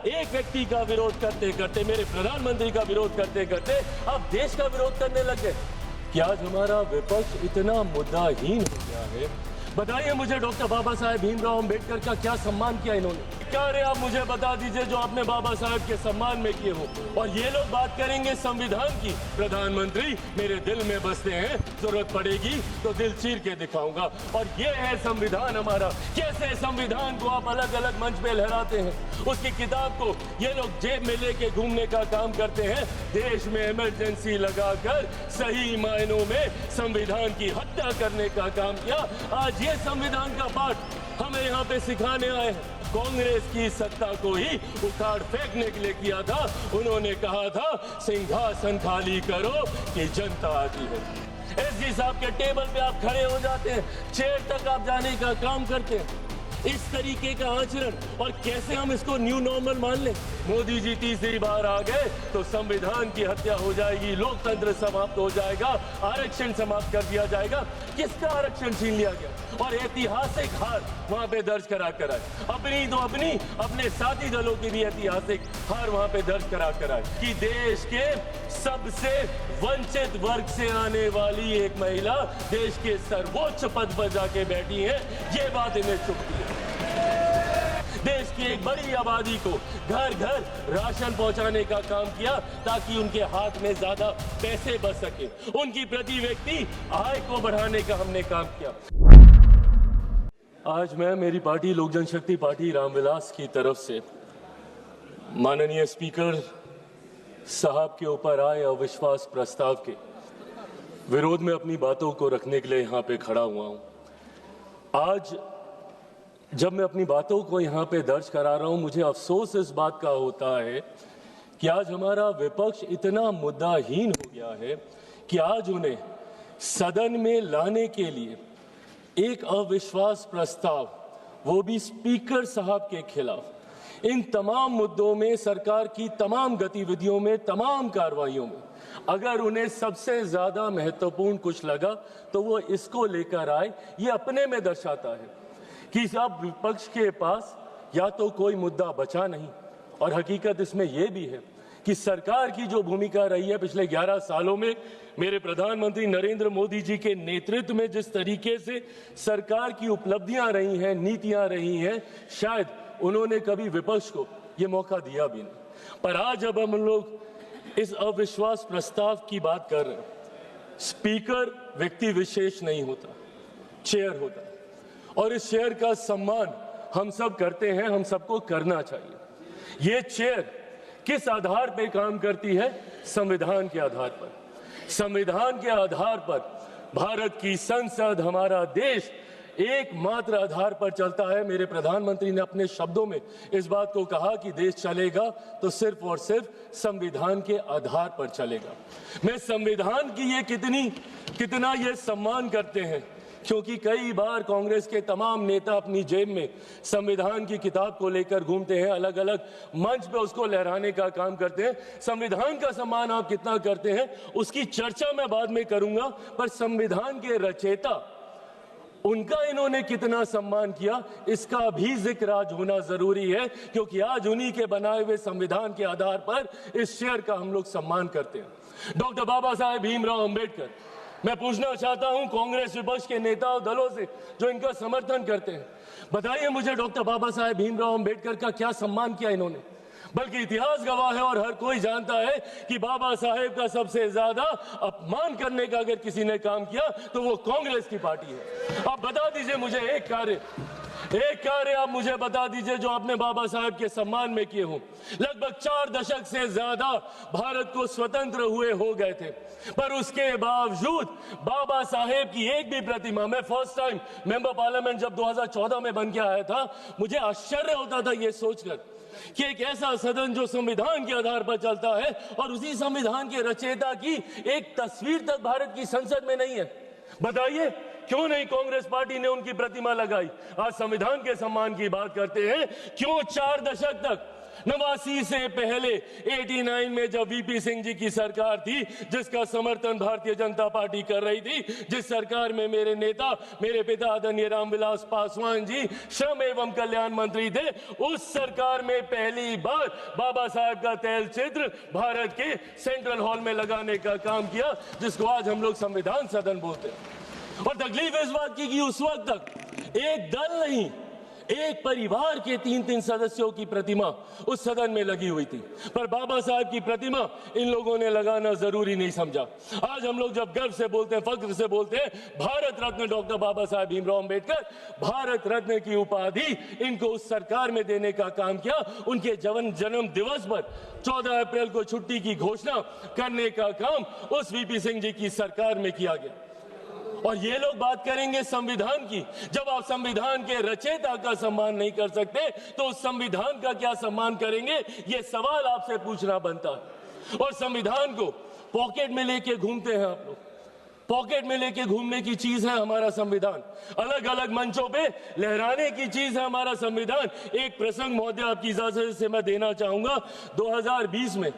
एक व्यक्ति का विरोध करते करते, मेरे प्रधानमंत्री का विरोध करते करते अब देश का विरोध करने लग गए। क्या आज हमारा विपक्ष इतना मुद्दाहीन हो गया है? बताइए मुझे, डॉक्टर बाबा साहेब भीमराव अंबेडकर का क्या सम्मान किया इन्होंने? क्या रे, आप मुझे बता दीजिए जो आपने बाबा साहेब के सम्मान में किए हो। और ये लोग बात करेंगे संविधान की। प्रधानमंत्री मेरे दिल में बसते हैं, जरूरत पड़ेगी तो दिल चीर के दिखाऊंगा। और ये है संविधान हमारा। कैसे संविधान को आप अलग अलग मंच पे लहराते हैं, उसकी किताब को ये लोग जेब में लेके घूमने का काम करते हैं। देश में इमरजेंसी लगाकर सही मायनों में संविधान की हत्या करने का काम किया। आज ये संविधान का पाठ हमें यहाँ पे सिखाने आए हैं। कांग्रेस की सत्ता को ही उखाड़ फेंकने के लिए किया था। उन्होंने कहा था सिंहासन खाली करो कि जनता आती है। एसजी साहब के टेबल पे आप खड़े हो जाते हैं, चेयर तक आप जाने का काम करते हैं। इस तरीके का आचरण, और कैसे हम इसको न्यू नॉर्मल मान लें? मोदी जी तीसरी बार आ गए तो संविधान की हत्या हो जाएगी, लोकतंत्र समाप्त हो जाएगा, आरक्षण समाप्त कर दिया जाएगा। किसका आरक्षण छीन लिया गया? और ऐतिहासिक हार वहां पे दर्ज करा कर आए। अपनी तो अपनी, अपने साथी दलों की भी ऐतिहासिक हार वहां पे दर्ज करा कर आए कि देश के सबसे वंचित वर्ग से आने वाली एक महिला देश के सर्वोच्च पद पर जाके बैठी है। ये बात इन्हें चुभती है। देश की एक बड़ी आबादी को घर घर राशन पहुंचाने का काम किया ताकि उनके हाथ में ज्यादा पैसे बच सके। उनकी प्रति व्यक्ति आय को बढ़ाने का हमने काम किया। आज मैं, मेरी पार्टी लोक जनशक्ति पार्टी रामविलास की तरफ से माननीय स्पीकर साहब के ऊपर आए अविश्वास प्रस्ताव के विरोध में अपनी बातों को रखने के लिए यहाँ पे खड़ा हुआ हूँ। आज जब मैं अपनी बातों को यहाँ पे दर्ज करा रहा हूँ, मुझे अफसोस इस बात का होता है कि आज हमारा विपक्ष इतना मुद्दाहीन हो गया है कि आज उन्हें सदन में लाने के लिए एक अविश्वास प्रस्ताव, वो भी स्पीकर साहब के खिलाफ, इन तमाम मुद्दों में, सरकार की तमाम गतिविधियों में, तमाम कार्रवाइयों में अगर उन्हें सबसे ज्यादा महत्वपूर्ण कुछ लगा तो वो इसको लेकर आए। ये अपने में दर्शाता है कि अब विपक्ष के पास या तो कोई मुद्दा बचा नहीं, और हकीकत इसमें यह भी है कि सरकार की जो भूमिका रही है पिछले 11 सालों में, मेरे प्रधानमंत्री नरेंद्र मोदी जी के नेतृत्व में जिस तरीके से सरकार की उपलब्धियां रही हैं, नीतियां रही हैं, शायद उन्होंने कभी विपक्ष को ये मौका दिया भी नहीं। पर आज जब हम लोग इस अविश्वास प्रस्ताव की बात कर रहे हैं, स्पीकर व्यक्ति विशेष नहीं होता, चेयर होता है। और इस चेयर का सम्मान हम सब करते हैं, हम सबको करना चाहिए। ये चेयर किस आधार पे काम करती है? संविधान के आधार पर। संविधान के आधार पर भारत की संसद, हमारा देश एकमात्र आधार पर चलता है। मेरे प्रधानमंत्री ने अपने शब्दों में इस बात को कहा कि देश चलेगा तो सिर्फ और सिर्फ संविधान के आधार पर चलेगा। मैं संविधान की ये कितना ये सम्मान करते हैं, क्योंकि कई बार कांग्रेस के तमाम नेता अपनी जेब में संविधान की किताब को लेकर घूमते हैं, अलग अलग मंच पे उसको लहराने का काम करते हैं। संविधान का सम्मान आप कितना करते हैं उसकी चर्चा मैं बाद में करूंगा, पर संविधान के रचयिता, उनका इन्होंने कितना सम्मान किया इसका भी जिक्र आज होना जरूरी है, क्योंकि आज उन्हीं के बनाए हुए संविधान के आधार पर इस शेयर का हम लोग सम्मान करते हैं। डॉक्टर बाबा साहेब भीमराव अंबेडकर। मैं पूछना चाहता हूं कांग्रेस विपक्ष के नेता और दलों से जो इनका समर्थन करते हैं, बताइए मुझे डॉक्टर बाबा साहेब भीमराव अंबेडकर का क्या सम्मान किया इन्होंने? बल्कि इतिहास गवाह है और हर कोई जानता है कि बाबा साहेब का सबसे ज्यादा अपमान करने का अगर किसी ने काम किया तो वो कांग्रेस की पार्टी है। आप बता दीजिए मुझे एक कार्य आप मुझे बता दीजिए जो आपने बाबा साहेब के सम्मान में किए हो। लगभग 4 दशक से ज्यादा भारत को स्वतंत्र हुए हो गए थे, पर उसके बावजूद बाबा साहेब की एक भी प्रतिमा, मैं फर्स्ट टाइम मेंबर पार्लियामेंट जब 2014 में बन के आया था, मुझे आश्चर्य होता था ये सोचकर कि एक ऐसा सदन जो संविधान के आधार पर चलता है और उसी संविधान के रचयिता की एक तस्वीर तक भारत की संसद में नहीं है। बताइए क्यों नहीं कांग्रेस पार्टी ने उनकी प्रतिमा लगाई? आज संविधान के सम्मान की बात करते हैं, क्यों 4 दशक तक 89 से पहले 89 में जब वीपी सिंह जी की सरकार थी, जिसका समर्थन भारतीय जनता पार्टी कर रही थी, जिस सरकार में मेरे नेता, मेरे पिता आदरणीय रामविलास पासवान जी श्रम एवं कल्याण मंत्री थे, उस सरकार में पहली बार बाबा साहब का तैल चित्र भारत के सेंट्रल हॉल में लगाने का काम किया, जिसको आज हम लोग संविधान सदन बोलते हैं। और तकलीफ इस बात की कि उस वक्त तक एक दल नहीं, एक परिवार के 3-3 सदस्यों की प्रतिमा उस सदन में लगी हुई थी, पर बाबा साहब की प्रतिमा इन लोगों ने लगाना जरूरी नहीं समझा। आज हम लोग जब गर्व से बोलते हैं, फख्र से बोलते हैं, भारत रत्न डॉक्टर बाबा साहब भीमराव अंबेडकर, भारत रत्न की उपाधि इनको उस सरकार में देने का काम किया। उनके जन्म दिवस पर 14 अप्रैल को छुट्टी की घोषणा करने का काम उस वीपी सिंह जी की सरकार में किया गया। और ये लोग बात करेंगे संविधान की। जब आप संविधान के रचयिता का सम्मान नहीं कर सकते तो उस संविधान का क्या सम्मान करेंगे, ये सवाल आपसे पूछना बनता है। और संविधान को पॉकेट में लेके घूमते हैं आप लोग। पॉकेट में लेके घूमने की चीज है हमारा संविधान, अलग अलग मंचों पे लहराने की चीज है हमारा संविधान। एक प्रसंग महोदय आपकी इजाजत से मैं देना चाहूंगा। 2020 में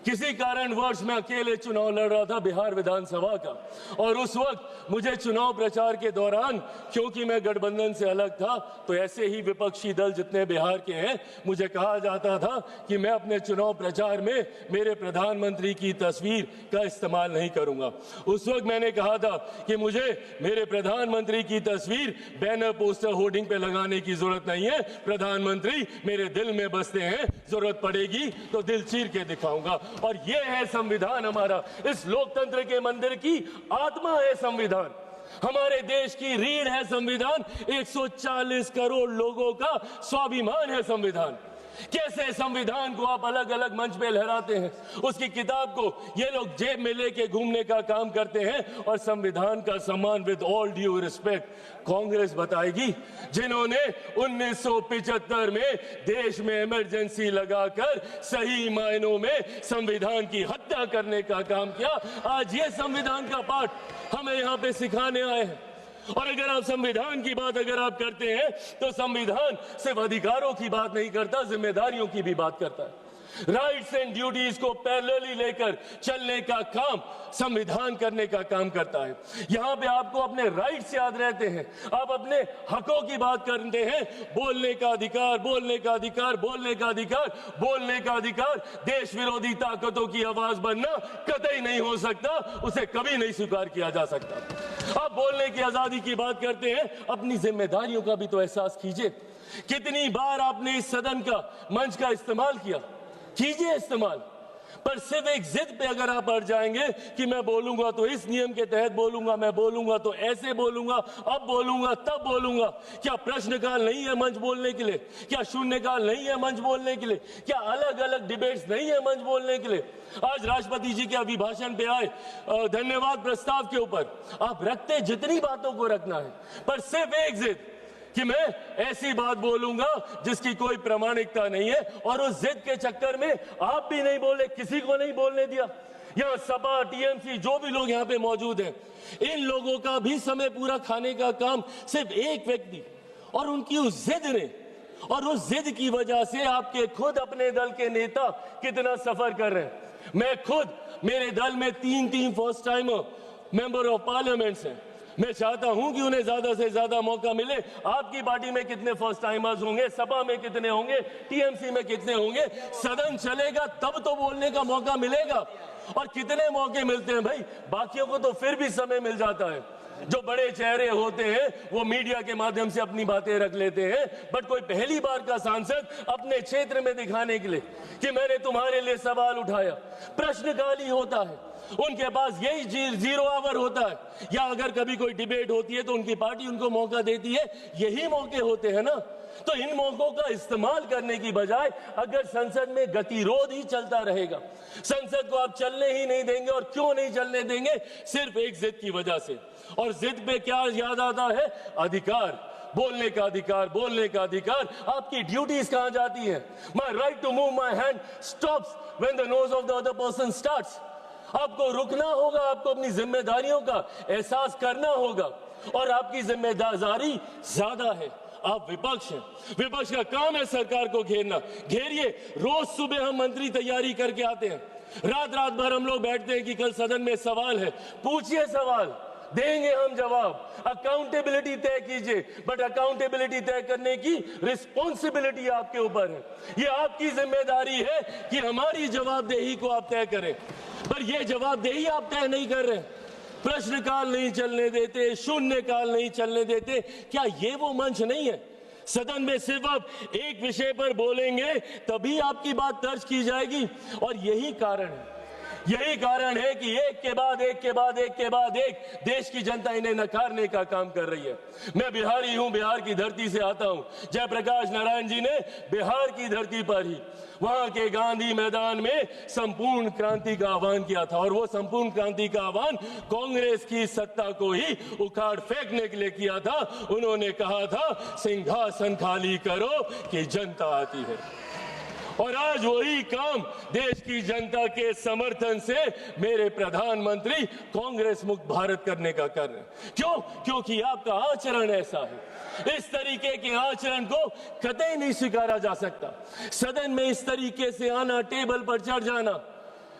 किसी कारणवश मैं अकेले चुनाव लड़ रहा था बिहार विधानसभा का, और उस वक्त मुझे चुनाव प्रचार के दौरान, क्योंकि मैं गठबंधन से अलग था, तो ऐसे ही विपक्षी दल जितने बिहार के हैं, मुझे कहा जाता था कि मैं अपने चुनाव प्रचार में मेरे प्रधानमंत्री की तस्वीर का इस्तेमाल नहीं करूंगा। उस वक्त मैंने कहा था कि मुझे मेरे प्रधानमंत्री की तस्वीर बैनर, पोस्टर, होर्डिंग पे लगाने की जरूरत नहीं है। प्रधानमंत्री मेरे दिल में बसते हैं, जरूरत पड़ेगी तो दिल चीर के दिखाऊंगा। और ये है संविधान हमारा। इस लोकतंत्र के मंदिर की आत्मा है संविधान। हमारे देश की रीढ़ है संविधान। 140 करोड़ लोगों का स्वाभिमान है संविधान। कैसे संविधान को आप अलग अलग मंच पे लहराते हैं, उसकी किताब को ये लोग जेब में लेके घूमने का काम करते हैं। और संविधान का सम्मान, with all due respect, Congress बताएगी, जिन्होंने 1975 में देश में इमरजेंसी लगाकर सही मायनों में संविधान की हत्या करने का काम किया। आज ये संविधान का पाठ हमें यहाँ पे सिखाने आए हैं। और अगर आप संविधान की बात अगर आप करते हैं तो संविधान सिर्फ अधिकारों की बात नहीं करता, जिम्मेदारियों की भी बात करता है। राइट्स एंड ड्यूटीज को पैरेलली लेकर चलने का काम संविधान करने का काम करता है। यहाँ पे आपको अपने राइट्स याद रहते हैं, आप अपने हकों की बात करते हैं। बोलने का अधिकार, बोलने का अधिकार, बोलने का अधिकार, बोलने का अधिकार। देश विरोधी ताकतों की आवाज बनना कतई नहीं हो सकता, उसे कभी नहीं स्वीकार किया जा सकता। आप बोलने की आजादी की बात करते हैं, अपनी जिम्मेदारियों का भी तो एहसास कीजिए। कितनी बार आपने इस सदन का मंच का इस्तेमाल किया, कीजिए इस्तेमाल, पर सिर्फ एक जिद पे अगर आप अड़ जाएंगे कि मैं बोलूंगा तो इस नियम के तहत बोलूंगा, मैं बोलूंगा तो ऐसे बोलूंगा, अब बोलूंगा तब बोलूंगा। क्या प्रश्नकाल नहीं है मंच बोलने के लिए? क्या शून्यकाल नहीं है मंच बोलने के लिए? क्या अलग अलग डिबेट्स नहीं है मंच बोलने के लिए? आज राष्ट्रपति जी के अभिभाषण पे आए धन्यवाद प्रस्ताव के ऊपर आप रखते जितनी बातों को रखना है, पर सिर्फ एक जिद कि मैं ऐसी बात बोलूंगा जिसकी कोई प्रामाणिकता नहीं है। और उस जिद के चक्कर में आप भी नहीं बोले, किसी को नहीं बोलने दिया। यहाँ सपा, टीएमसी, जो भी लोग यहाँ पे मौजूद हैं, इन लोगों का भी समय पूरा खाने का काम सिर्फ एक व्यक्ति और उनकी उस जिद ने, और उस जिद की वजह से आपके खुद अपने दल के नेता कितना सफर कर रहे हैं। मैं खुद, मेरे दल में 3 first timer member of parliaments हैं। मैं चाहता हूं कि उन्हें ज्यादा से ज्यादा मौका मिले। आपकी पार्टी में कितने फर्स्ट टाइमर्स होंगे, सपा में कितने होंगे, टीएमसी में कितने होंगे? सदन चलेगा तब तो बोलने का मौका मिलेगा। और कितने मौके मिलते हैं भाई, बाकियों को तो फिर भी समय मिल जाता है। जो बड़े चेहरे होते हैं वो मीडिया के माध्यम से अपनी बातें रख लेते हैं, बट कोई पहली बार का सांसद अपने क्षेत्र में दिखाने के लिए कि मैंने तुम्हारे लिए सवाल उठाया, प्रश्नकाल ही होता है। उनके पास यही 0 आवर होता है, या अगर कभी कोई डिबेट होती है तो उनकी पार्टी उनको मौका देती है। यही मौके होते हैं ना। तो इन मौकों का इस्तेमाल करने की बजाय अगर संसद में गतिरोध ही चलता रहेगा, संसद को आप चलने ही नहीं देंगे। और क्यों नहीं चलने देंगे? सिर्फ एक जिद की वजह से। और जिद पे क्या याद आता है? अधिकार, बोलने का अधिकार, बोलने का अधिकार। आपकी ड्यूटीज कहां जाती है? My right to move my hand stops when the nose of the other person starts. आपको रुकना होगा, आपको अपनी जिम्मेदारियों का एहसास करना होगा। और आपकी जिम्मेदारी ज्यादा है, आप विपक्ष हैं, विपक्ष का काम है सरकार को घेरना, घेरिए। रोज सुबह हम मंत्री तैयारी करके आते हैं, रात रात भर हम लोग बैठते हैं कि कल सदन में सवाल है, पूछिए सवाल, देंगे हम जवाब। अकाउंटेबिलिटी तय कीजिए, बट अकाउंटेबिलिटी तय करने की रिस्पॉन्सिबिलिटी आपके ऊपर है। ये आपकी जिम्मेदारी है कि हमारी जवाबदेही को आप तय करें, पर ये जवाबदेही आप तय नहीं कर रहे। प्रश्नकाल नहीं चलने देते, शून्यकाल नहीं चलने देते। क्या ये वो मंच नहीं है? सदन में सिर्फ आप एक विषय पर बोलेंगे तभी आपकी बात दर्ज की जाएगी। और यही कारण है कि एक के बाद एक देश की जनता इन्हें नकारने का काम कर रही है। मैं बिहारी हूं, बिहार की धरती से आता हूं। जयप्रकाश नारायण जी ने बिहार की धरती पर ही वहां के गांधी मैदान में संपूर्ण क्रांति का आह्वान किया था, और वो संपूर्ण क्रांति का आह्वान कांग्रेस की सत्ता को ही उखाड़ फेंकने के लिए किया था। उन्होंने कहा था, सिंहासन खाली करो कि जनता आती है। और आज वही काम देश की जनता के समर्थन से मेरे प्रधानमंत्री कांग्रेस मुक्त भारत करने का कर रहे हैं। क्यों? क्योंकि आपका आचरण ऐसा है। इस तरीके के आचरण को कतई नहीं स्वीकारा जा सकता। सदन में इस तरीके से आना, टेबल पर चढ़ जाना।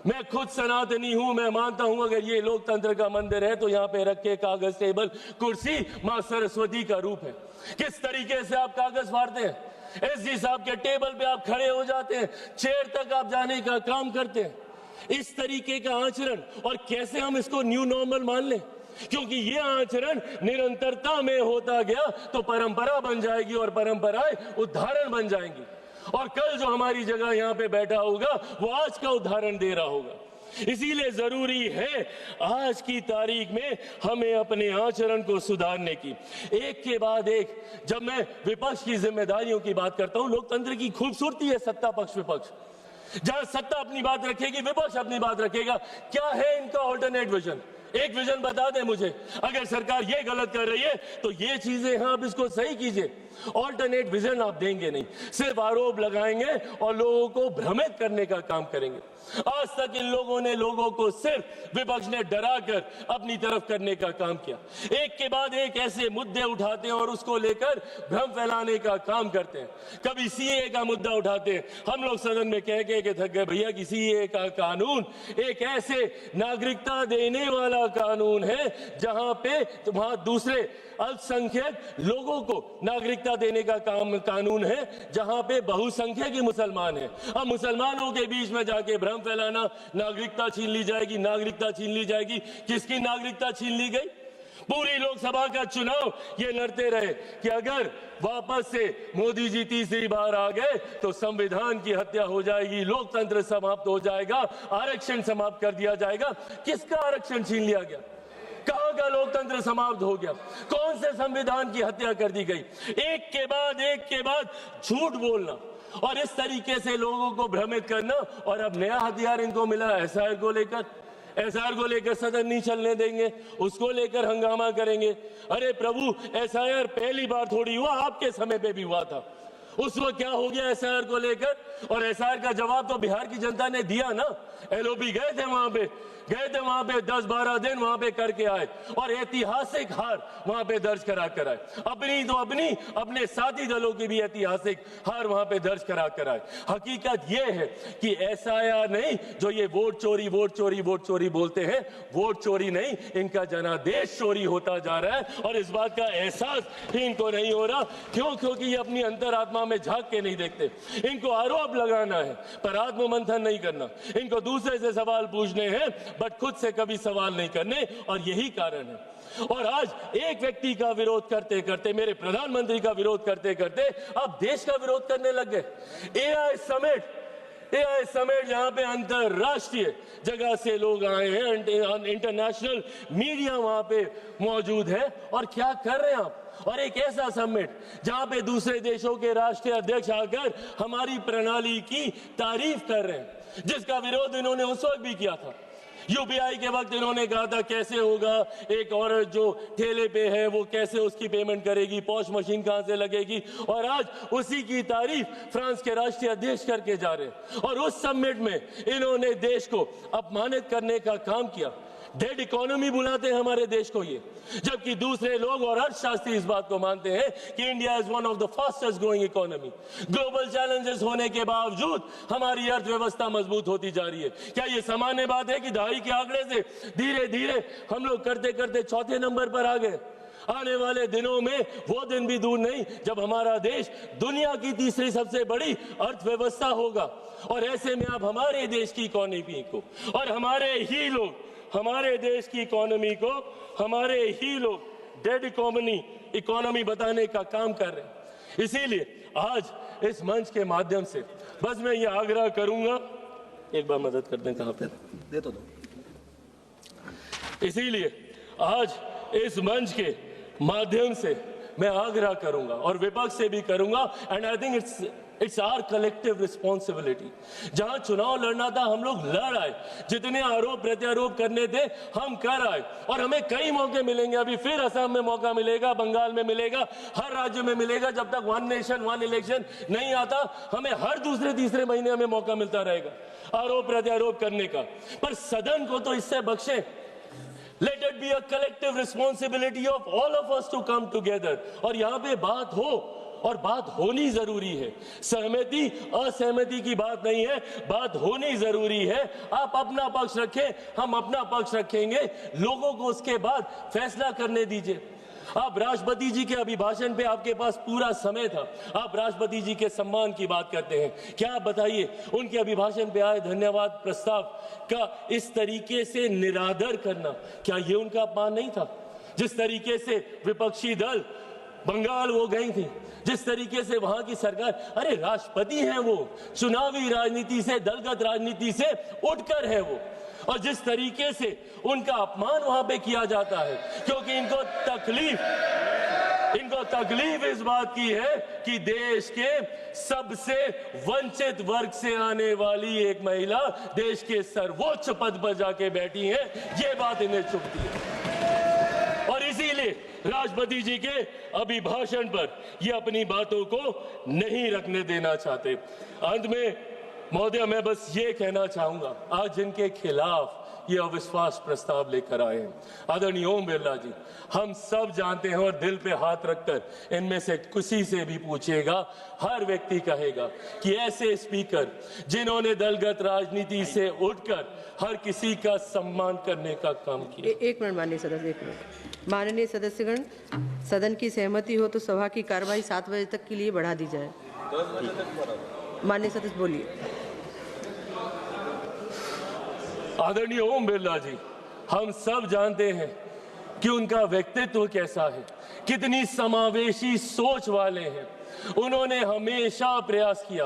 मैं खुद सनातनी हूं, मैं मानता हूं अगर ये लोकतंत्र का मंदिर है तो यहाँ पे रखे कागज, टेबल, कुर्सी मां सरस्वती का रूप है। किस तरीके से आप कागज फाड़ते हैं, एसजी साहब के टेबल पे आप खड़े हो जाते हैं, चेयर तक आप जाने का काम करते हैं। इस तरीके का आचरण, और कैसे हम इसको न्यू नॉर्मल मान लें? क्योंकि ये आचरण निरंतरता में होता गया तो परंपरा बन जाएगी, और परंपराएं उदाहरण बन जाएंगी। और कल जो हमारी जगह यहाँ पे बैठा होगा वो आज का उदाहरण दे रहा होगा। इसीलिए जरूरी है आज की तारीख में हमें अपने आचरण को सुधारने की। एक के बाद एक, जब मैं विपक्ष की जिम्मेदारियों की बात करता हूं, लोकतंत्र की खूबसूरती है सत्ता पक्ष विपक्ष। जहां सत्ता अपनी बात रखेगी, विपक्ष अपनी बात रखेगा। क्या है इनका ऑल्टरनेट विजन? एक विजन बता दें मुझे। अगर सरकार ये गलत कर रही है तो ये चीजें हैं, आप इसको सही कीजिए। ऑल्टरनेट विजन आप देंगे नहीं, सिर्फ आरोप लगाएंगे और लोगों को भ्रमित करने का काम करेंगे। आज तक इन लोगों ने लोगों को सिर्फ विपक्ष ने डराकर अपनी तरफ करने का काम किया। एक के बाद एक ऐसे मुद्दे उठाते हैं और उसको लेकर भ्रम फैलाने का काम करते हैं। कभी सीए का मुद्दा उठाते हैं, हम लोग सदन में कह के थक गए भैया कि सीए का कानून एक ऐसे नागरिकता देने वाला कानून है जहां पे वहां दूसरे अल्पसंख्यक लोगों को नागरिकता देने का कानून है, जहां पे बहुसंख्यक ही मुसलमान है। अब मुसलमानों के बीच में जाके भ्रम फैलाना, नागरिकता छीन ली जाएगी, नागरिकता छीन ली जाएगी। किसकी नागरिकता छीन ली गई? पूरी लोकसभा का चुनाव ये लड़ते रहे कि अगर वापस से मोदी जी तीसरी बार आ गए तो संविधान की हत्या हो जाएगी, लोकतंत्र समाप्त हो जाएगा, आरक्षण समाप्त कर दिया जाएगा। किसका आरक्षण छीन लिया गया? कहां का लोकतंत्र समाप्त हो गया? कौन से संविधान की हत्या कर दी गई? एक के बाद झूठ बोलना और इस तरीके से लोगों को भ्रमित करना। और अब नया हथियार इनको मिला एसआईआर को लेकर। एसआईआर को लेकर सदन नहीं चलने देंगे, उसको लेकर हंगामा करेंगे। अरे प्रभु, एसआईआर पहली बार थोड़ी हुआ, आपके समय पे भी हुआ था। उस वक्त क्या हो गया एसआईआर को लेकर? और एसआईआर का जवाब तो बिहार की जनता ने दिया ना। एलओपी गए थे वहां पे 10-12 दिन वहां पे करके आए और ऐतिहासिक हार वहां पे दर्ज करा कर आए। अपनी तो अपने साथी दलों की भी ऐतिहासिक हार वहां पे दर्ज करा कर आए। हकीकत ये है कि एसआईआर नहीं, जो ये वोट चोरी बोलते हैं, वोट चोरी नहीं, इनका जनादेश चोरी होता जा रहा है। और इस बात का एहसास ही इनको नहीं हो रहा। क्यों? क्योंकि ये अपनी अंतरात्मा में झांक के नहीं देखते। इनको आरोप लगाना है पर आत्ममंथन नहीं करना। इनको दूसरे से सवाल पूछने हैं बट खुद से कभी सवाल नहीं करने, और यही कारण है। और आज एक व्यक्ति का विरोध करते करते, मेरे प्रधानमंत्री का विरोध करते करते अब देश का विरोध करने लग गए। एआई समेट जहां पे अंतरराष्ट्रीय जगह से लोग आए हैं, इंटरनेशनल मीडिया वहां पे मौजूद है। और क्या कर रहे हैं आप? और एक ऐसा समिट जहां पे दूसरे देशों के राष्ट्रीय अध्यक्ष आकर हमारी प्रणाली की तारीफ कर रहे हैं, जिसका विरोध इन्होंने उस वक्त भी किया था। यूपीआई के वक्त इन्होंने कहा था कैसे होगा, एक औरत जो ठेले पे है वो कैसे उसकी पेमेंट करेगी, पॉश मशीन कहां से लगेगी। और आज उसी की तारीफ फ्रांस के राष्ट्रीय अध्यक्ष करके जा रहे हैं। और उस समिट में इन्होंने देश को अपमानित करने का काम किया। डेड इकोनॉमी बुलाते हैं हमारे देश को ये, जबकि दूसरे लोग और अर्थशास्त्री इस बात को मानते हैं कि India is one of the fastest growing economy. Global challenges होने के बावजूद हमारी अर्थव्यवस्था मजबूत होती जा रही है। क्या ये सामान्य बात है कि दहाई के आंकड़े से धीरे धीरे हम लोग करते करते चौथे नंबर पर आ गए? आने वाले दिनों में वो दिन भी दूर नहीं जब हमारा देश दुनिया की तीसरी सबसे बड़ी अर्थव्यवस्था होगा। और ऐसे में आप हमारे देश की इकोनॉमी को और हमारे देश की इकोनॉमी को हमारे ही लोग डेड इकोनॉमी बताने का काम कर रहे हैं। इसीलिए आज इस मंच के माध्यम से बस मैं ये आग्रह करूंगा, एक बार मदद कर दें, कहां पे दे तो दो। इसीलिए आज इस मंच के माध्यम से मैं आग्रह करूंगा और विपक्ष से भी करूंगा, and I think it's our collective responsibility. जहां चुनाव लड़ना था हम लोग लड़ आए, जितने आरोप प्रत्यारोप करने थे हम कर आए, और हमें कई मौके मिलेंगे। अभी फिर असम में मौका मिलेगा, बंगाल में मिलेगा, हर राज्य में मिलेगा। जब तक वन नेशन वन इलेक्शन नहीं आता, हमें हर दूसरे तीसरे महीने हमें मौका मिलता रहेगा आरोप प्रत्यारोप करने का। पर सदन को तो इससे बख्शे। Let it be a collective responsibility of all of us to come together। और यहाँ पे बात हो, और बात होनी जरूरी है। सहमति असहमति की बात नहीं है, बात होनी जरूरी है। आप अपना पक्ष रखें, हम अपना पक्ष रखेंगे, लोगों को उसके बाद फैसला करने दीजिए। आप राष्ट्रपति जी के अभिभाषण पे आपके पास पूरा समय था, आप राष्ट्रपति जी के सम्मान की बात करते हैं। क्या आप बताइए, उनके अभिभाषण पे आए धन्यवाद प्रस्ताव का इस तरीके से निरादर करना, क्या ये उनका अपमान नहीं था? जिस तरीके से विपक्षी दल बंगाल वो गई थी, जिस तरीके से वहां की सरकार, अरे राष्ट्रपति हैं वो, चुनावी राजनीति से, दलगत राजनीति से उठकर है वो, और जिस तरीके से उनका अपमान वहां पे किया जाता है, क्योंकि इनको तकलीफ इस बात की है कि देश के सबसे वंचित वर्ग से आने वाली एक महिला देश के सर्वोच्च पद पर जाके बैठी है, ये बात इन्हें चुभती है। और इसीलिए राष्ट्रपति जी के अभिभाषण पर ये अपनी बातों को नहीं रखने देना चाहते। अंत में महोदय, मैं बस ये कहना चाहूंगा, आज जिनके खिलाफ ये अविश्वास प्रस्ताव लेकर आए हैं, आदरणीय ओम बिरला जी, हम सब जानते हैं और दिल पे हाथ रखकर इनमें से किसी से भी पूछेगा, हर व्यक्ति कहेगा कि ऐसे स्पीकर जिन्होंने दलगत राजनीति से उठकर हर किसी का सम्मान करने का काम किया। एक मिनट माननीय सदस्य, एक मिनट। माननीय सदस्यगण, सदन की सहमति हो तो सभा की कार्यवाही 7 बजे तक के लिए बढ़ा दी जाए। माननीय सदस्य बोलिए। आदरणीय ओम बिरला जी, हम सब जानते हैं कि उनका व्यक्तित्व कैसा है, कितनी समावेशी सोच वाले हैं। उन्होंने हमेशा प्रयास किया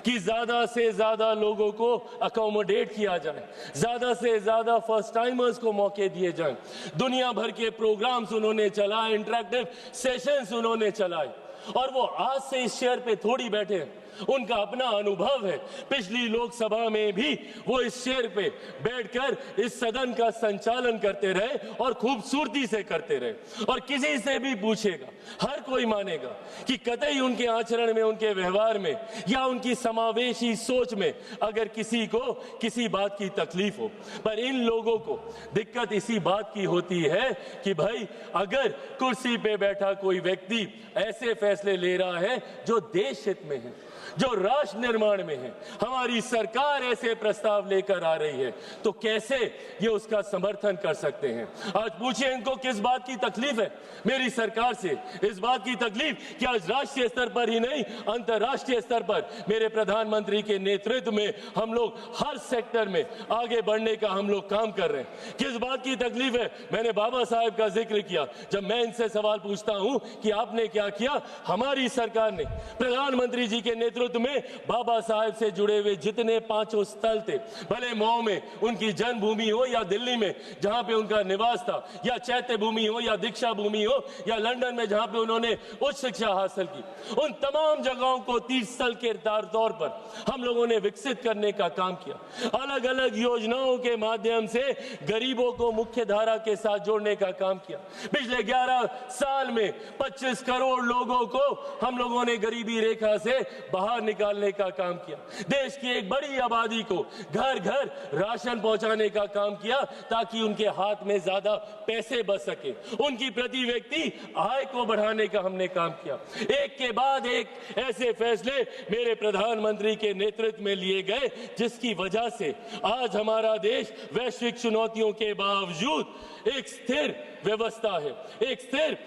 कि ज्यादा से ज्यादा लोगों को अकोमोडेट किया जाए, ज्यादा से ज्यादा फर्स्ट टाइमर्स को मौके दिए जाएं। दुनिया भर के प्रोग्राम्स उन्होंने चलाए, इंटरेक्टिव सेशंस उन्होंने चलाए, और वो आज से इस चेयर पे थोड़ी बैठे हैं, उनका अपना अनुभव है। पिछली लोकसभा में भी वो इस चेयर पे बैठकर इस सदन का संचालन करते रहे और खूबसूरती से करते रहे। और किसी से भी पूछेगा, हर कोई मानेगा कि कतई उनके आचरण में, उनके व्यवहार में या उनकी समावेशी सोच में अगर किसी को किसी बात की तकलीफ हो, पर इन लोगों को दिक्कत इसी बात की होती है कि भाई अगर कुर्सी पे बैठा कोई व्यक्ति ऐसे फैसले ले रहा है जो देश हित में है, जो राष्ट्र निर्माण में है, हमारी सरकार ऐसे प्रस्ताव लेकर आ रही है, तो कैसे ये उसका समर्थन कर सकते हैं? आज पूछिए इनको किस बात की तकलीफ है मेरी सरकार से। इस बात की तकलीफ कि आज राष्ट्रीय स्तर पर ही नहीं, अंतर्राष्ट्रीय स्तर पर मेरे प्रधानमंत्री के नेतृत्व में हम लोग हर सेक्टर में आगे बढ़ने का हम लोग काम कर रहे हैं। किस बात की तकलीफ है? मैंने बाबा साहेब का जिक्र किया। जब मैं इनसे सवाल पूछता हूं कि आपने क्या किया, हमारी सरकार ने प्रधानमंत्री जी के नेतृत्व में बाबा साहेब से जुड़े हुए जितने 5 स्थल थे, भले मऊ में उनकी जन्मभूमि हो या दिल्ली में जहां पे उनका निवास था, या चैत्य भूमि हो या दीक्षा भूमि हो, या लंदन में जहां पे उन्होंने उच्च शिक्षा हासिल की, उन तमाम जगहों को तीर्थ स्थल के तौर पर हम लोगों ने विकसित करने का काम किया। अलग अलग योजनाओं के माध्यम से गरीबों को मुख्य धारा के साथ जोड़ने का काम किया। पिछले 11 साल में 25 करोड़ लोगों को हम लोगों ने गरीबी रेखा से बाहर बाहर निकालने का काम किया, देश की एक बड़ी आबादी को घर घर राशन पहुंचाने का काम किया ताकि उनके हाथ में ज्यादा पैसे बच सके, उनकी प्रति व्यक्ति आय को बढ़ाने का हमने काम किया। एक के बाद एक ऐसे फैसले मेरे प्रधानमंत्री के नेतृत्व में लिए गए जिसकी वजह से आज हमारा देश वैश्विक चुनौतियों के बावजूद एक स्थिर व्यवस्था है, एक स्थिर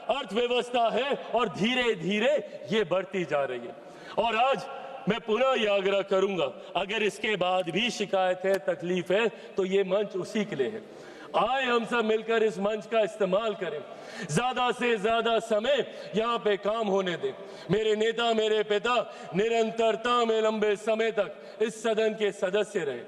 अर्थव्यवस्था है और धीरे धीरे ये बढ़ती जा रही है। और आज मैं पुनः ये आग्रह करूंगा, अगर इसके बाद भी शिकायत है, तकलीफ है, तो ये मंच उसी के लिए है। आए हम सब मिलकर इस मंच का इस्तेमाल करें, ज्यादा से ज्यादा समय यहाँ पे काम होने दें। मेरे नेता, मेरे पिता निरंतरता में लंबे समय तक इस सदन के सदस्य रहे,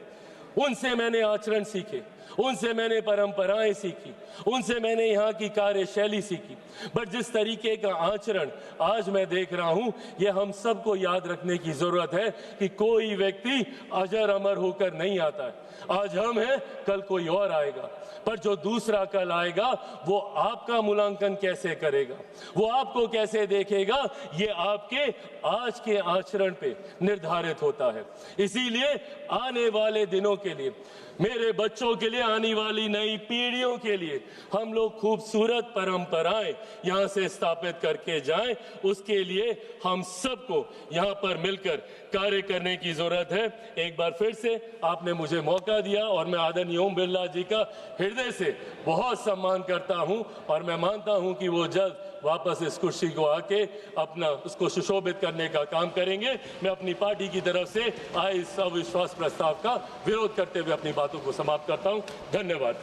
उनसे मैंने आचरण सीखे, उनसे मैंने परंपराएं सीखी, उनसे मैंने यहाँ की कार्यशैली सीखी। बट जिस तरीके का आचरण आज मैं देख रहा हूँ, ये हम सबको याद रखने की जरूरत है कि कोई व्यक्ति अजर अमर होकर नहीं आता है। आज हम हैं, कल कोई और आएगा, पर जो दूसरा कल आएगा वो आपका मूल्यांकन कैसे करेगा, वो आपको कैसे देखेगा, ये आपके आज के आचरण पे निर्धारित होता है। इसीलिए आने वाले दिनों के लिए, मेरे बच्चों के लिए, आने वाली नई पीढ़ियों के लिए हम लोग खूबसूरत परंपराएं यहाँ से स्थापित करके जाएं, उसके लिए हम सबको यहाँ पर मिलकर कार्य करने की जरूरत है। एक बार फिर से आपने मुझे मौका दिया और मैं आदरणीय ओम बिरला जी का हृदय से बहुत सम्मान करता हूं और मैं मानता हूं कि वो जल्द वापस इस कुर्सी को आके अपना उसको सुशोभित करने का काम करेंगे। मैं अपनी पार्टी की तरफ से आए इस अविश्वास प्रस्ताव का विरोध करते हुए अपनी बातों को समाप्त करता हूं। धन्यवाद।